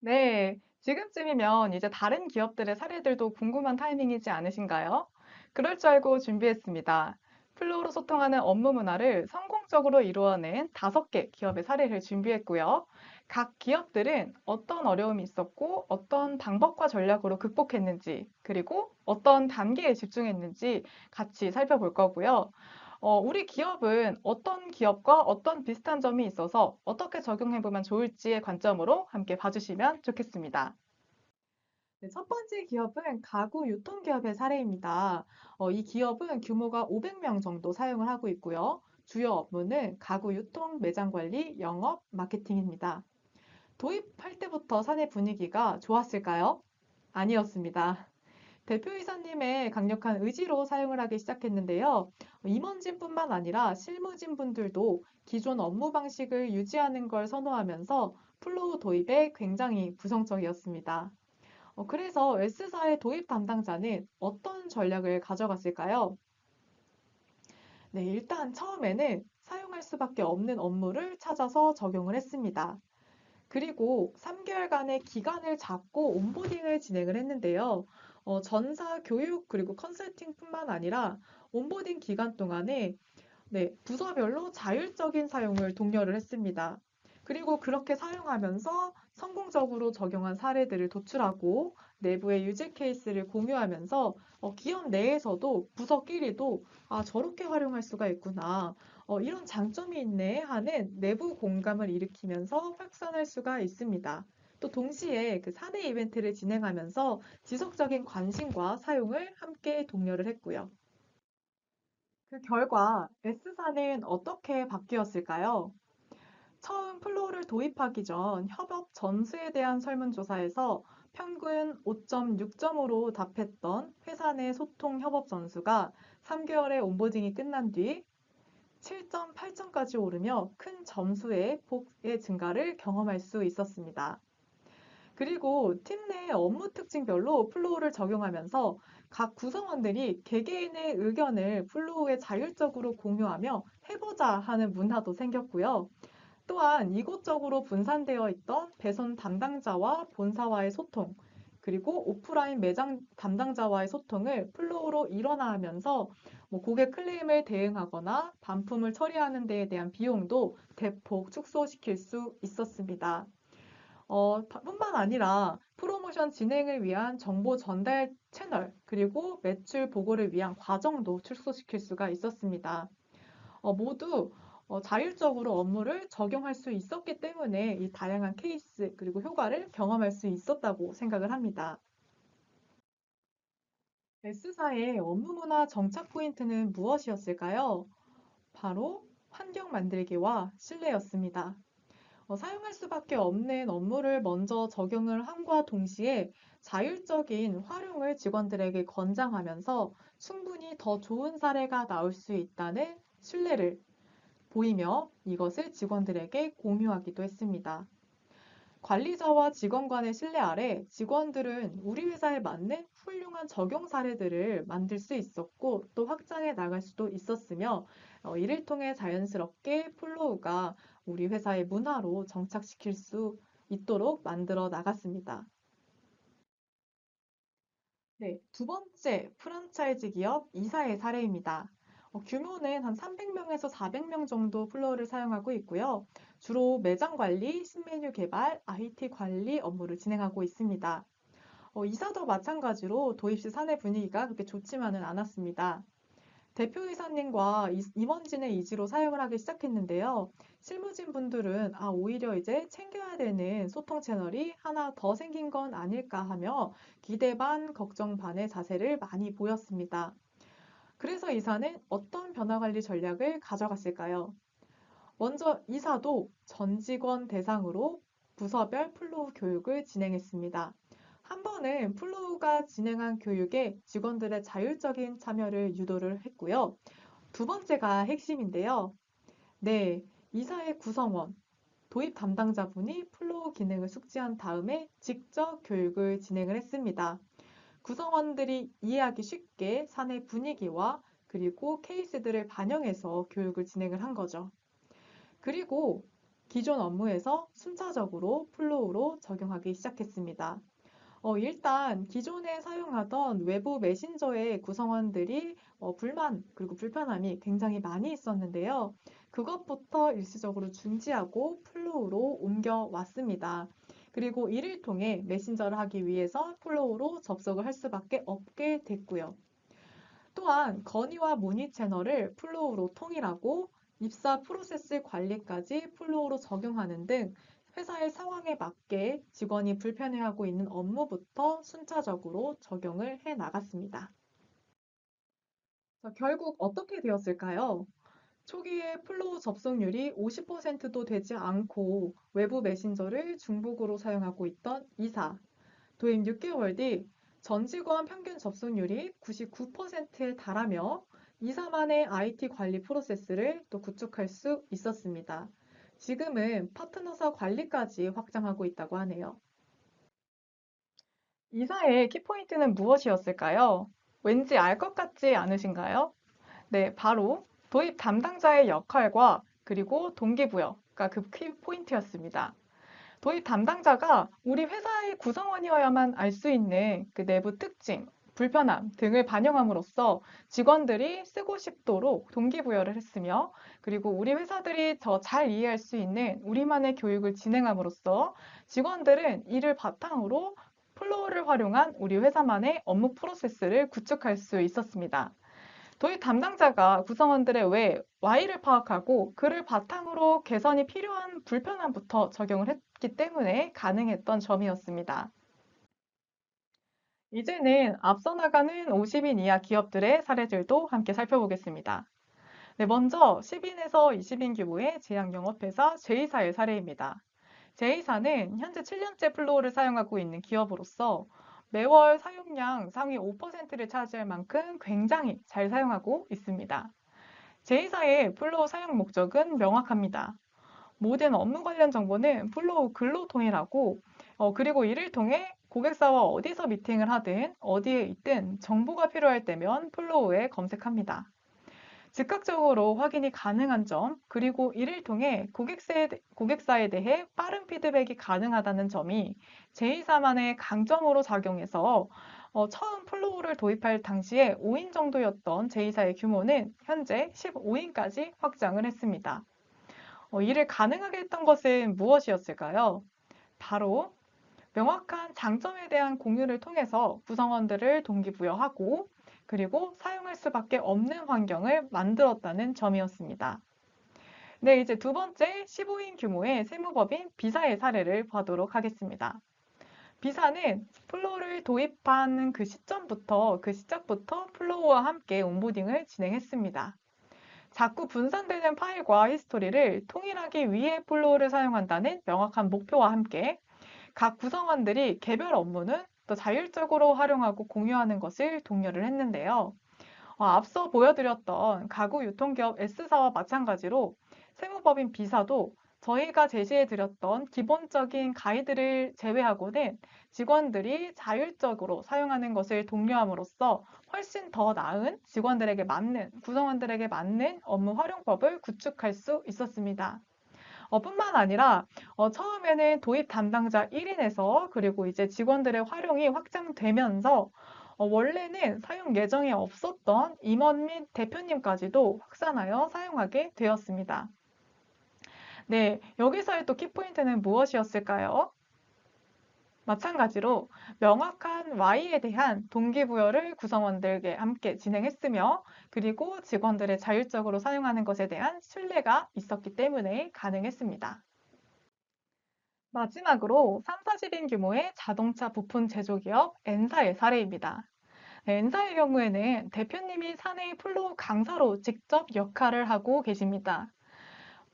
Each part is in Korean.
네, 지금쯤이면 이제 다른 기업들의 사례들도 궁금한 타이밍이지 않으신가요? 그럴 줄 알고 준비했습니다. 플로우로 소통하는 업무 문화를 성공적으로 이루어낸 5개 기업의 사례를 준비했고요. 각 기업들은 어떤 어려움이 있었고, 어떤 방법과 전략으로 극복했는지, 그리고 어떤 단계에 집중했는지 같이 살펴볼 거고요. 우리 기업은 어떤 기업과 어떤 비슷한 점이 있어서 어떻게 적용해보면 좋을지의 관점으로 함께 봐주시면 좋겠습니다. 네, 첫 번째 기업은 가구 유통기업의 사례입니다. 이 기업은 규모가 500명 정도 사용을 하고 있고요. 주요 업무는 가구 유통, 매장 관리, 영업, 마케팅입니다. 도입할 때부터 사내 분위기가 좋았을까요? 아니었습니다. 대표이사님의 강력한 의지로 사용을 하기 시작했는데요. 임원진뿐만 아니라 실무진 분들도 기존 업무 방식을 유지하는 걸 선호하면서 플로우 도입에 굉장히 부정적이었습니다. 그래서 S사의 도입 담당자는 어떤 전략을 가져갔을까요? 네, 일단 처음에는 사용할 수밖에 없는 업무를 찾아서 적용을 했습니다. 그리고 3개월간의 기간을 잡고 온보딩을 진행을 했는데요. 전사 교육 그리고 컨설팅뿐만 아니라 온보딩 기간 동안에 네, 부서별로 자율적인 사용을 독려를 했습니다. 그리고 그렇게 사용하면서 성공적으로 적용한 사례들을 도출하고 내부의 유지 케이스를 공유하면서 기업 내에서도 부서끼리도 아, 저렇게 활용할 수가 있구나. 이런 장점이 있네 하는 내부 공감을 일으키면서 확산할 수가 있습니다. 또 동시에 그 사내 이벤트를 진행하면서 지속적인 관심과 사용을 함께 독려를 했고요. 그 결과 S사는 어떻게 바뀌었을까요? 처음 플로우를 도입하기 전 협업 전수에 대한 설문조사에서 평균 5.6점으로 답했던 회사 내 소통 협업 전수가 3개월의 온보딩이 끝난 뒤 7.8점까지 오르며 큰 점수의 복의 증가를 경험할 수 있었습니다. 그리고 팀 내 업무 특징별로 플로우를 적용하면서 각 구성원들이 개개인의 의견을 플로우에 자율적으로 공유하며 해보자 하는 문화도 생겼고요. 또한 이곳저곳으로 분산되어 있던 배송 담당자와 본사와의 소통, 그리고 오프라인 매장 담당자와의 소통을 플로우로 일원화하면서 뭐 고객 클레임을 대응하거나 반품을 처리하는 데에 대한 비용도 대폭 축소시킬 수 있었습니다. 뿐만 아니라 프로모션 진행을 위한 정보 전달 채널, 그리고 매출 보고를 위한 과정도 축소시킬 수가 있었습니다. 모두 자율적으로 업무를 적용할 수 있었기 때문에 이 다양한 케이스, 그리고 효과를 경험할 수 있었다고 생각을 합니다. S사의 업무 문화 정착 포인트는 무엇이었을까요? 바로 환경 만들기와 신뢰였습니다. 사용할 수밖에 없는 업무를 먼저 적용을 함과 동시에 자율적인 활용을 직원들에게 권장하면서 충분히 더 좋은 사례가 나올 수 있다는 신뢰를 보이며 이것을 직원들에게 공유하기도 했습니다. 관리자와 직원 간의 신뢰 아래 직원들은 우리 회사에 맞는 훌륭한 적용 사례들을 만들 수 있었고 또 확장해 나갈 수도 있었으며 이를 통해 자연스럽게 플로우가 우리 회사의 문화로 정착시킬 수 있도록 만들어 나갔습니다. 네, 두 번째 프랜차이즈 기업 이사의 사례입니다. 규모는 한 300명에서 400명 정도 플로어를 사용하고 있고요. 주로 매장 관리, 신메뉴 개발, IT 관리 업무를 진행하고 있습니다. 이사도 마찬가지로 도입 시 사내 분위기가 그렇게 좋지만은 않았습니다. 대표이사님과 임원진의 이지로 사용을 하기 시작했는데요. 실무진 분들은 오히려 이제 챙겨야 되는 소통 채널이 하나 더 생긴 건 아닐까 하며 기대 반, 걱정 반의 자세를 많이 보였습니다. 그래서 이사는 어떤 변화 관리 전략을 가져갔을까요? 먼저 이사도 전 직원 대상으로 부서별 플로우 교육을 진행했습니다. 한 번은 플로우가 진행한 교육에 직원들의 자율적인 참여를 유도를 했고요. 두 번째가 핵심인데요. 네, 이사의 구성원, 도입 담당자분이 플로우 기능을 숙지한 다음에 직접 교육을 진행을 했습니다. 구성원들이 이해하기 쉽게 사내 분위기와 그리고 케이스들을 반영해서 교육을 진행을 한 거죠. 그리고 기존 업무에서 순차적으로 플로우로 적용하기 시작했습니다. 일단 기존에 사용하던 외부 메신저의 구성원들이 불만 그리고 불편함이 굉장히 많이 있었는데요. 그것부터 일시적으로 중지하고 플로우로 옮겨왔습니다. 그리고 이를 통해 메신저를 하기 위해서 플로우로 접속을 할 수밖에 없게 됐고요. 또한 건의와 문의 채널을 플로우로 통일하고 입사 프로세스 관리까지 플로우로 적용하는 등 회사의 상황에 맞게 직원이 불편해하고 있는 업무부터 순차적으로 적용을 해 나갔습니다. 자, 결국 어떻게 되었을까요? 초기에 플로우 접속률이 50%도 되지 않고 외부 메신저를 중복으로 사용하고 있던 이사, 도입 6개월 뒤 전 직원 평균 접속률이 99%에 달하며 이사만의 IT 관리 프로세스를 또 구축할 수 있었습니다. 지금은 파트너사 관리까지 확장하고 있다고 하네요. 이사의 키포인트는 무엇이었을까요? 왠지 알 것 같지 않으신가요? 네, 바로 도입 담당자의 역할과 그리고 동기부여가 그 키포인트였습니다. 도입 담당자가 우리 회사의 구성원이어야만 알 수 있는 그 내부 특징, 불편함 등을 반영함으로써 직원들이 쓰고 싶도록 동기부여를 했으며, 그리고 우리 회사들이 더 잘 이해할 수 있는 우리만의 교육을 진행함으로써 직원들은 이를 바탕으로 플로우를 활용한 우리 회사만의 업무 프로세스를 구축할 수 있었습니다. 도입 담당자가 구성원들의 왜, why를 파악하고 그를 바탕으로 개선이 필요한 불편함부터 적용을 했기 때문에 가능했던 점이었습니다. 이제는 앞서 나가는 50인 이하 기업들의 사례들도 함께 살펴보겠습니다. 네, 먼저 10인에서 20인 규모의 제약영업회사 제이사의 사례입니다. 제이사는 현재 7년째 플로우를 사용하고 있는 기업으로서 매월 사용량 상위 5%를 차지할 만큼 굉장히 잘 사용하고 있습니다. 제이사의 플로우 사용 목적은 명확합니다. 모든 업무 관련 정보는 플로우 글로 통일하고, 그리고 이를 통해 고객사와 어디서 미팅을 하든 어디에 있든 정보가 필요할 때면 플로우에 검색합니다. 즉각적으로 확인이 가능한 점, 그리고 이를 통해 고객사에 대해 빠른 피드백이 가능하다는 점이 제2사만의 강점으로 작용해서 처음 플로우를 도입할 당시에 5인 정도였던 제2사의 규모는 현재 15인까지 확장을 했습니다. 이를 가능하게 했던 것은 무엇이었을까요? 바로 명확한 장점에 대한 공유를 통해서 구성원들을 동기부여하고 그리고 사용할 수밖에 없는 환경을 만들었다는 점이었습니다. 네, 이제 두 번째 15인 규모의 세무법인 비사의 사례를 보도록 하겠습니다. 비사는 플로우를 도입하는 그 시작부터 플로우와 함께 온보딩을 진행했습니다. 자꾸 분산되는 파일과 히스토리를 통일하기 위해 플로우를 사용한다는 명확한 목표와 함께 각 구성원들이 개별 업무는 또 자율적으로 활용하고 공유하는 것을 독려를 했는데요. 앞서 보여드렸던 가구 유통기업 S사와 마찬가지로 세무법인 B사도 저희가 제시해드렸던 기본적인 가이드를 제외하고는 직원들이 자율적으로 사용하는 것을 독려함으로써 훨씬 더 나은 직원들에게 맞는, 구성원들에게 맞는 업무 활용법을 구축할 수 있었습니다. 뿐만 아니라 처음에는 도입 담당자 1인에서 그리고 이제 직원들의 활용이 확장되면서 원래는 사용 예정에 없었던 임원 및 대표님까지도 확산하여 사용하게 되었습니다. 네, 여기서의 또 키포인트는 무엇이었을까요? 마찬가지로 명확한 Y에 대한 동기부여를 구성원들에게 함께 진행했으며 그리고 직원들의 자율적으로 사용하는 것에 대한 신뢰가 있었기 때문에 가능했습니다. 마지막으로 3, 40인 규모의 자동차 부품 제조기업 N사의 사례입니다. 네, N사의 경우에는 대표님이 사내 플로우 강사로 직접 역할을 하고 계십니다.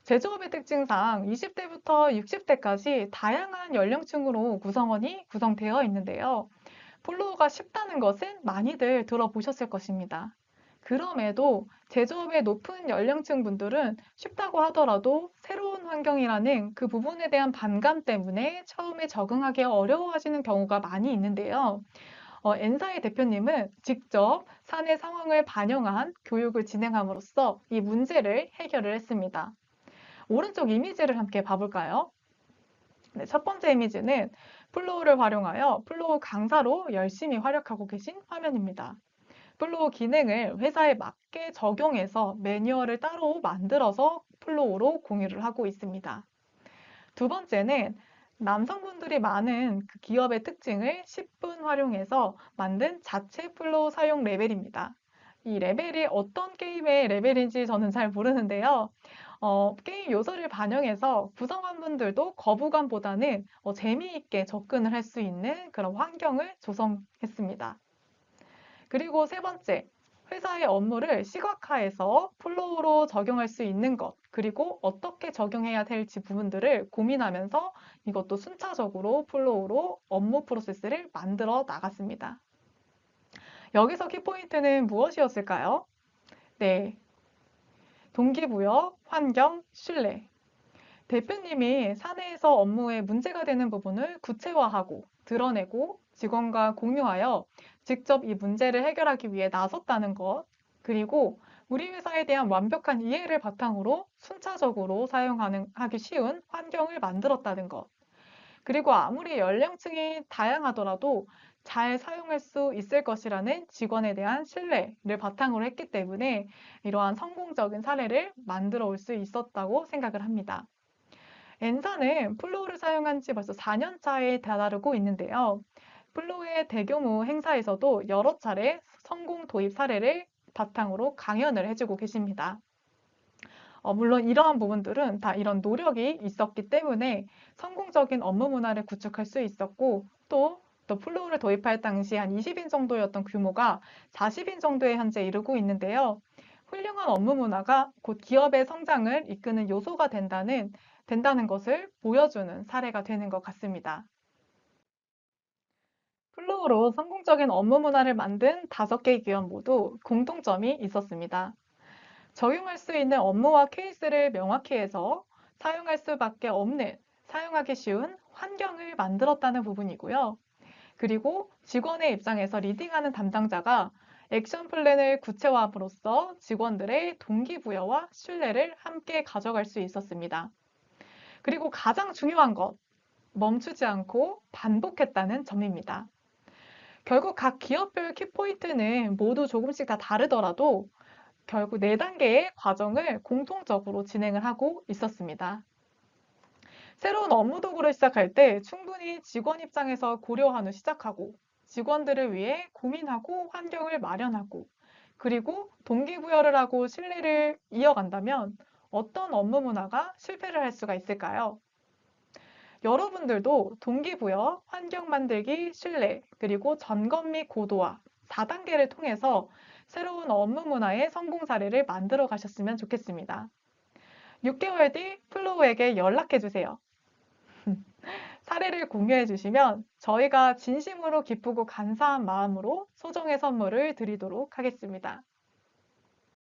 제조업의 특징상 20대부터 60대까지 다양한 연령층으로 구성원이 구성되어 있는데요. 플로우가 쉽다는 것은 많이들 들어보셨을 것입니다. 그럼에도 제조업의 높은 연령층 분들은 쉽다고 하더라도 새로운 환경이라는 그 부분에 대한 반감 때문에 처음에 적응하기 어려워하시는 경우가 많이 있는데요. N사의 대표님은 직접 사내 상황을 반영한 교육을 진행함으로써 이 문제를 해결을 했습니다. 오른쪽 이미지를 함께 봐볼까요? 네, 첫 번째 이미지는 플로우를 활용하여 플로우 강사로 열심히 활약하고 계신 화면입니다. 플로우 기능을 회사에 맞게 적용해서 매뉴얼을 따로 만들어서 플로우로 공유를 하고 있습니다. 두 번째는 남성분들이 많은 그 기업의 특징을 10분 활용해서 만든 자체 플로우 사용 레벨입니다. 이 레벨이 어떤 게임의 레벨인지 저는 잘 모르는데요. 게임 요소를 반영해서 구성원분들도 거부감보다는 재미있게 접근을 할 수 있는 그런 환경을 조성했습니다. 그리고 세 번째, 회사의 업무를 시각화해서 플로우로 적용할 수 있는 것, 그리고 어떻게 적용해야 될지 부분들을 고민하면서 이것도 순차적으로 플로우로 업무 프로세스를 만들어 나갔습니다. 여기서 키포인트는 무엇이었을까요? 네, 동기부여, 환경, 신뢰. 대표님이 사내에서 업무에 문제가 되는 부분을 구체화하고 드러내고 직원과 공유하여 직접 이 문제를 해결하기 위해 나섰다는 것, 그리고 우리 회사에 대한 완벽한 이해를 바탕으로 순차적으로 사용하기 쉬운 환경을 만들었다는 것, 그리고 아무리 연령층이 다양하더라도 잘 사용할 수 있을 것이라는 직원에 대한 신뢰를 바탕으로 했기 때문에 이러한 성공적인 사례를 만들어 올 수 있었다고 생각을 합니다. N사는 플로우를 사용한 지 벌써 4년 차에 다다르고 있는데요. 플로우의 대규모 행사에서도 여러 차례 성공 도입 사례를 바탕으로 강연을 해주고 계십니다. 물론 이러한 부분들은 다 이런 노력이 있었기 때문에 성공적인 업무 문화를 구축할 수 있었고 또 플로우를 도입할 당시 한 20인 정도였던 규모가 40인 정도에 현재 이르고 있는데요. 훌륭한 업무 문화가 곧 기업의 성장을 이끄는 요소가 된다는 것을 보여주는 사례가 되는 것 같습니다. 플로우로 성공적인 업무 문화를 만든 5개 기업 모두 공통점이 있었습니다. 적용할 수 있는 업무와 케이스를 명확히 해서 사용할 수밖에 없는, 사용하기 쉬운 환경을 만들었다는 부분이고요. 그리고 직원의 입장에서 리딩하는 담당자가 액션 플랜을 구체화함으로써 직원들의 동기부여와 신뢰를 함께 가져갈 수 있었습니다. 그리고 가장 중요한 것, 멈추지 않고 반복했다는 점입니다. 결국 각 기업별 키포인트는 모두 조금씩 다 다르더라도 결국 4단계의 과정을 공통적으로 진행을 하고 있었습니다. 새로운 업무 도구를 시작할 때 충분히 직원 입장에서 고려한 후 시작하고 직원들을 위해 고민하고 환경을 마련하고 그리고 동기부여를 하고 신뢰를 이어간다면 어떤 업무 문화가 실패를 할 수가 있을까요? 여러분들도 동기부여, 환경 만들기, 신뢰, 그리고 점검 및 고도화 4단계를 통해서 새로운 업무 문화의 성공 사례를 만들어 가셨으면 좋겠습니다. 6개월 뒤 플로우에게 연락해 주세요. 사례를 공유해 주시면 저희가 진심으로 기쁘고 감사한 마음으로 소정의 선물을 드리도록 하겠습니다.